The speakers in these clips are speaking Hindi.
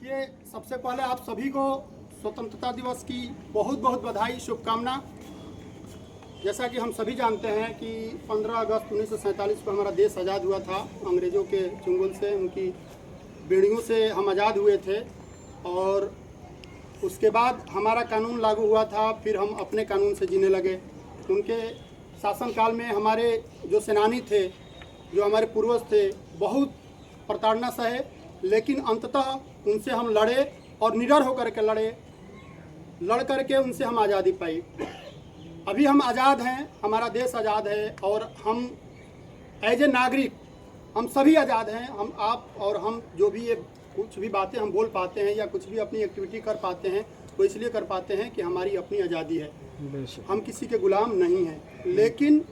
देखिए, सबसे पहले आप सभी को स्वतंत्रता दिवस की बहुत बहुत बधाई, शुभकामना। जैसा कि हम सभी जानते हैं कि 15 अगस्त 1947 को हमारा देश आज़ाद हुआ था। अंग्रेज़ों के चंगुल से, उनकी बेड़ियों से हम आज़ाद हुए थे और उसके बाद हमारा कानून लागू हुआ था। फिर हम अपने कानून से जीने लगे। उनके शासनकाल में हमारे जो सेनानी थे, जो हमारे पूर्वज थे, बहुत प्रताड़ना सहे, लेकिन अंततः उनसे हम लड़े और निडर होकर के लड़ करके उनसे हम आज़ादी पाई। अभी हम आज़ाद हैं, हमारा देश आज़ाद है और हम एज ए नागरिक हम सभी आज़ाद हैं। हम, आप और हम जो भी ये कुछ भी बातें हम बोल पाते हैं या कुछ भी अपनी एक्टिविटी कर पाते हैं, वो इसलिए कर पाते हैं कि हमारी अपनी आज़ादी है। हम किसी के गुलाम नहीं हैं। लेकिन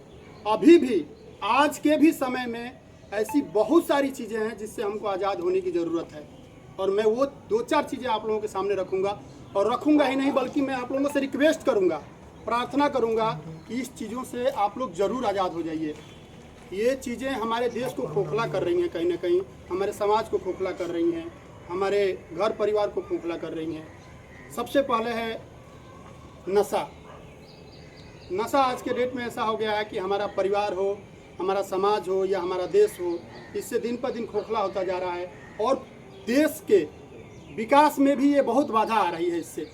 अभी भी, आज के भी समय में ऐसी बहुत सारी चीज़ें हैं जिससे हमको आज़ाद होने की ज़रूरत है। और मैं वो 2-4 चीज़ें आप लोगों के सामने रखूँगा, और रखूँगा ही नहीं बल्कि मैं आप लोगों से रिक्वेस्ट करूँगा, प्रार्थना करूँगा कि इस चीज़ों से आप लोग ज़रूर आज़ाद हो जाइए। ये चीज़ें हमारे देश को खोखला कर रही हैं, कहीं ना कहीं हमारे समाज को खोखला कर रही हैं, हमारे घर परिवार को खोखला कर रही हैं। सबसे पहले है नशा। नशा आज के डेट में ऐसा हो गया है कि हमारा परिवार हो, हमारा समाज हो या हमारा देश हो, इससे दिन पर दिन खोखला होता जा रहा है और देश के विकास में भी ये बहुत बाधा आ रही है। इससे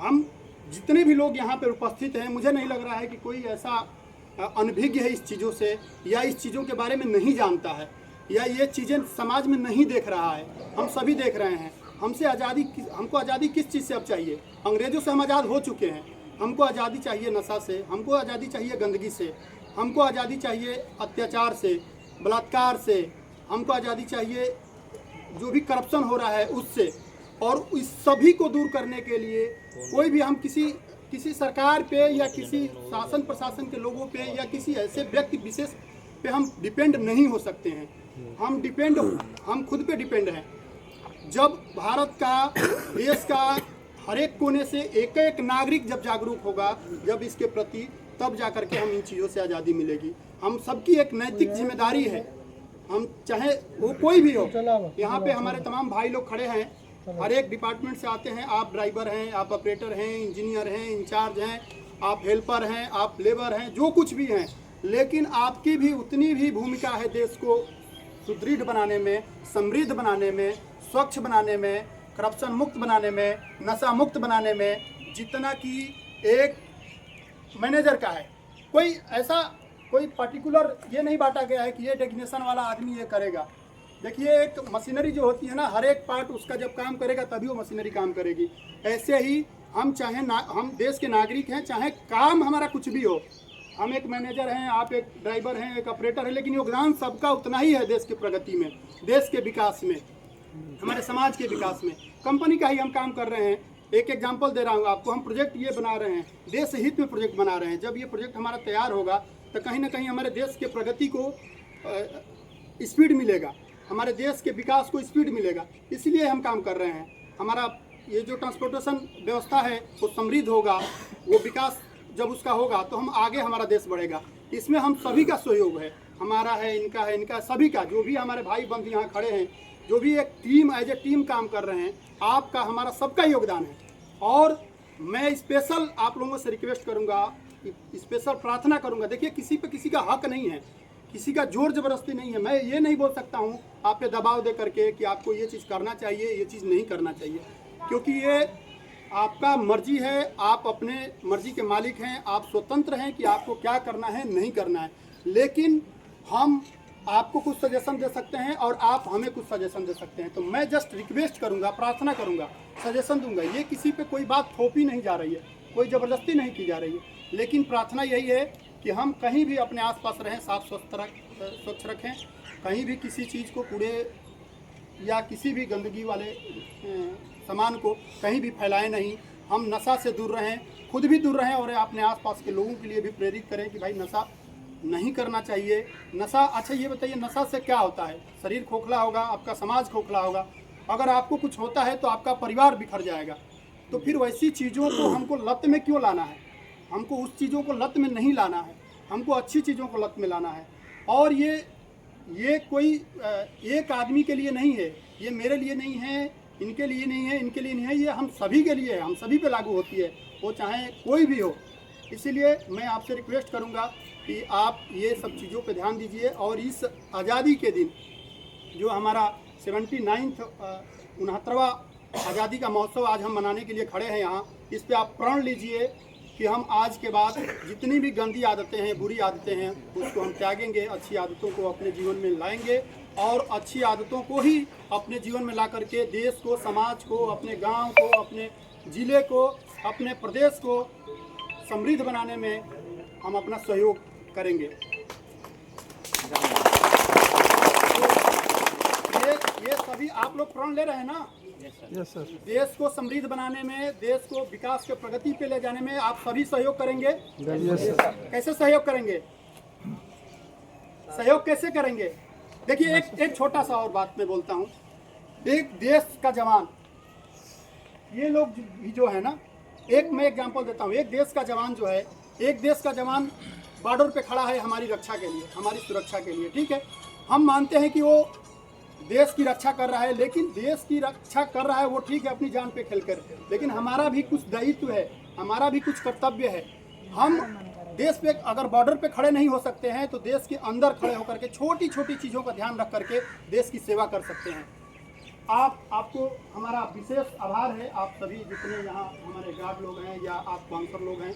हम जितने भी लोग यहाँ पर उपस्थित हैं, मुझे नहीं लग रहा है कि कोई ऐसा अनभिज्ञ है इस चीज़ों से, या इस चीज़ों के बारे में नहीं जानता है, या ये चीज़ें समाज में नहीं देख रहा है। हम सभी देख रहे हैं। हमको आज़ादी किस चीज़ से अब चाहिए? अंग्रेज़ों से हम आज़ाद हो चुके हैं। हमको आज़ादी चाहिए नशा से, हमको आज़ादी चाहिए गंदगी से, हमको आज़ादी चाहिए अत्याचार से, बलात्कार से, हमको आज़ादी चाहिए जो भी करप्शन हो रहा है उससे। और इस सभी को दूर करने के लिए कोई भी हम किसी सरकार पे या किसी शासन प्रशासन के लोगों पे या किसी ऐसे व्यक्ति विशेष पे हम डिपेंड नहीं हो सकते हैं। हम खुद पे डिपेंड हैं। जब भारत का, देश का हर एक कोने से एक एक नागरिक जब जागरूक होगा, जब इसके प्रति, तब जाकर के हम इन चीज़ों से आज़ादी मिलेगी। हम सबकी एक नैतिक जिम्मेदारी है। हम चाहे वो कोई भी हो, यहाँ पे हमारे तमाम भाई लोग खड़े हैं, हर एक डिपार्टमेंट से आते हैं। आप ड्राइवर हैं, आप ऑपरेटर हैं, इंजीनियर हैं, इंचार्ज हैं, आप हेल्पर हैं, आप लेबर हैं, जो कुछ भी हैं, लेकिन आपकी भी उतनी भी भूमिका है देश को सुदृढ़ बनाने में, समृद्ध बनाने में, स्वच्छ बनाने में, करप्शन मुक्त बनाने में, नशा मुक्त बनाने में, जितना कि एक मैनेजर का है। कोई पर्टिकुलर ये नहीं बांटा गया है कि ये डेजिग्नेशन वाला आदमी ये करेगा। देखिए, एक मशीनरी जो होती है ना, हर एक पार्ट उसका जब काम करेगा तभी वो मशीनरी काम करेगी। ऐसे ही हम हम देश के नागरिक हैं, चाहे काम हमारा कुछ भी हो, हम एक मैनेजर हैं, आप एक ड्राइवर हैं, एक ऑपरेटर है, लेकिन योगदान सबका उतना ही है देश की प्रगति में, देश के विकास में, हमारे समाज के विकास में। कंपनी का ही हम काम कर रहे हैं। एक एग्जांपल दे रहा हूँ आपको। हम प्रोजेक्ट ये बना रहे हैं, देश हित में प्रोजेक्ट बना रहे हैं। जब ये प्रोजेक्ट हमारा तैयार होगा तो कहीं ना कहीं हमारे देश के प्रगति को स्पीड मिलेगा, हमारे देश के विकास को स्पीड मिलेगा, इसलिए हम काम कर रहे हैं। हमारा ये जो ट्रांसपोर्टेशन व्यवस्था है वो समृद्ध होगा, वो विकास जब उसका होगा तो हम आगे, हमारा देश बढ़ेगा। इसमें हम सभी का सहयोग है, हमारा है, इनका, सभी का। जो भी हमारे भाई बंधु यहाँ खड़े हैं, जो भी एक टीम, एज ए टीम काम कर रहे हैं, आपका, हमारा सबका योगदान है। और मैं स्पेशल आप लोगों से रिक्वेस्ट करूँगा, स्पेशल प्रार्थना करूँगा। देखिए, किसी पे किसी का हक नहीं है, किसी का जोर जबरदस्ती नहीं है। मैं ये नहीं बोल सकता हूँ आप पे दबाव दे करके कि आपको ये चीज़ करना चाहिए, ये चीज़ नहीं करना चाहिए, क्योंकि ये आपका मर्जी है। आप अपने मर्जी के मालिक हैं, आप स्वतंत्र हैं कि आपको क्या करना है, नहीं करना है। लेकिन हम आपको कुछ सजेशन दे सकते हैं और आप हमें कुछ सजेशन दे सकते हैं। तो मैं जस्ट रिक्वेस्ट करूँगा, प्रार्थना करूँगा, सजेशन दूंगा। ये किसी पे कोई बात थोपी नहीं जा रही है, कोई ज़बरदस्ती नहीं की जा रही है, लेकिन प्रार्थना यही है कि हम कहीं भी अपने आसपास रहें, साफ स्वच्छ रखें। कहीं भी किसी चीज़ को, कूड़े या किसी भी गंदगी वाले सामान को कहीं भी फैलाएं नहीं। हम नशा से दूर रहें, खुद भी दूर रहें और अपने आसपास के लोगों के लिए भी प्रेरित करें कि भाई नशा नहीं करना चाहिए। नशा, अच्छा ये बताइए, नशा से क्या होता है? शरीर खोखला होगा, आपका समाज खोखला होगा। अगर आपको कुछ होता है तो आपका परिवार बिखर जाएगा। तो फिर वैसी चीज़ों को हमको लत में क्यों लाना है? हमको उस चीज़ों को लत में नहीं लाना है, हमको अच्छी चीज़ों को लत में लाना है। और ये कोई एक आदमी के लिए नहीं है, ये मेरे लिए नहीं है, इनके लिए नहीं है, इनके लिए नहीं है, ये हम सभी के लिए है, हम सभी पे लागू होती है, वो चाहे कोई भी हो। इसीलिए मैं आपसे रिक्वेस्ट करूंगा कि आप ये सब चीज़ों पे ध्यान दीजिए और इस आज़ादी के दिन जो हमारा 79वां 69वां आज़ादी का महोत्सव आज हम मनाने के लिए खड़े हैं यहाँ, इस पे आप प्रण लीजिए कि हम आज के बाद जितनी भी गंदी आदतें हैं, बुरी आदतें हैं, उसको हम त्यागेंगे, अच्छी आदतों को अपने जीवन में लाएंगे और अच्छी आदतों को ही अपने जीवन में ला करके देश को, समाज को, अपने गांव को, अपने ज़िले को, अपने प्रदेश को समृद्ध बनाने में हम अपना सहयोग करेंगे। तो ये सभी आप लोग प्रण ले रहे हैं ना? Yes sir. देश को समृद्ध बनाने में, देश को विकास के प्रगति पे ले जाने में आप सभी सहयोग करेंगे? Yes sir. कैसे सहयोग करेंगे? सहयोग कैसे करेंगे? देखिए एक छोटा सा और बात मैं बोलता हूँ। एक देश का जवान, ये लोग भी जो है ना, मैं एग्जांपल देता हूँ। एक देश का जवान जो है, एक देश का जवान बॉर्डर पे खड़ा है हमारी रक्षा के लिए, हमारी सुरक्षा के लिए, ठीक है। हम मानते हैं कि वो देश की रक्षा कर रहा है, लेकिन देश की रक्षा कर रहा है वो ठीक है अपनी जान पे खेलकर, लेकिन हमारा भी कुछ दायित्व है, हमारा भी कुछ कर्तव्य है। हम देश पे अगर बॉर्डर पे खड़े नहीं हो सकते हैं तो देश के अंदर खड़े होकर के छोटी छोटी चीज़ों का ध्यान रख करके देश की सेवा कर सकते हैं। आपको हमारा विशेष आभार है। आप सभी जितने यहाँ हमारे गार्ड लोग हैं या आप बाउंसर लोग हैं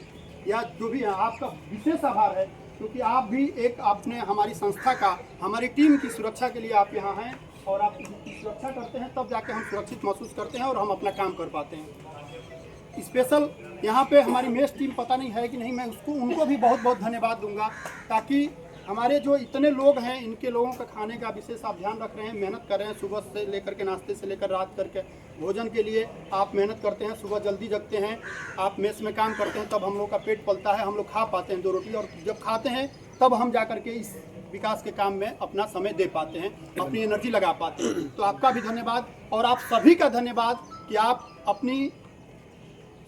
या जो भी हैं, आपका विशेष आभार है, क्योंकि आप भी एक आपने हमारी संस्था का, हमारी टीम की सुरक्षा के लिए आप यहाँ हैं और आप सुरक्षा करते हैं, तब जाके हम सुरक्षित महसूस करते हैं और हम अपना काम कर पाते हैं। स्पेशल यहाँ पे हमारी मेस टीम पता नहीं है कि नहीं, मैं उनको भी बहुत बहुत धन्यवाद दूंगा, ताकि हमारे जो इतने लोग हैं, इनके लोगों का खाने का विशेष आप ध्यान रख रहे हैं, मेहनत कर रहे हैं, सुबह से लेकर के नाश्ते से लेकर रात करके भोजन के लिए आप मेहनत करते हैं, सुबह जल्दी जगते हैं, आप मेस में काम करते हैं, तब हम लोग का पेट पलता है, हम लोग खा पाते हैं 2 रोटी, और जब खाते हैं तब हम जा करके इस विकास के काम में अपना समय दे पाते हैं, अपनी एनर्जी लगा पाते हैं। तो आपका भी धन्यवाद और आप सभी का धन्यवाद कि आप अपनी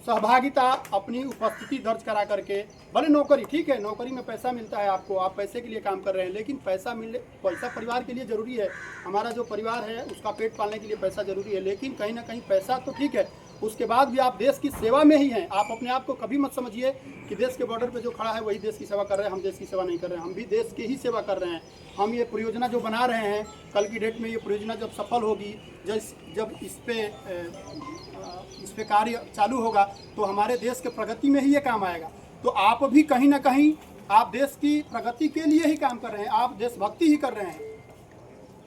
सहभागिता, अपनी उपस्थिति दर्ज करा करके, भले नौकरी ठीक है, नौकरी में पैसा मिलता है आपको, आप पैसे के लिए काम कर रहे हैं, लेकिन पैसा परिवार के लिए ज़रूरी है। हमारा जो परिवार है उसका पेट पालने के लिए पैसा ज़रूरी है, लेकिन कहीं ना कहीं पैसा तो ठीक है, उसके बाद भी आप देश की सेवा में ही हैं। आप अपने आप को कभी मत समझिए कि देश के बॉर्डर पे जो खड़ा है वही देश की सेवा कर रहे हैं, हम देश की सेवा नहीं कर रहे हैं, हम भी देश की ही सेवा कर रहे हैं। हम ये परियोजना जो बना रहे हैं, कल की डेट में ये परियोजना जब सफल होगी, जब इस पे कार्य चालू होगा तो हमारे देश के प्रगति में ही ये काम आएगा। तो आप भी कहीं ना कहीं आप देश की प्रगति के लिए ही काम कर रहे हैं, आप देशभक्ति ही कर रहे हैं।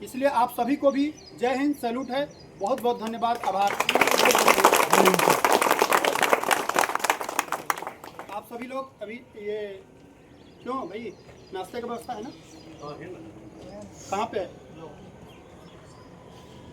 इसलिए आप सभी को भी जय हिंद, सैल्यूट है, बहुत बहुत धन्यवाद, आभार। आप सभी लोग अभी ये क्यों भाई, नाश्ते का व्यवस्था है ना? कहाँ पे है?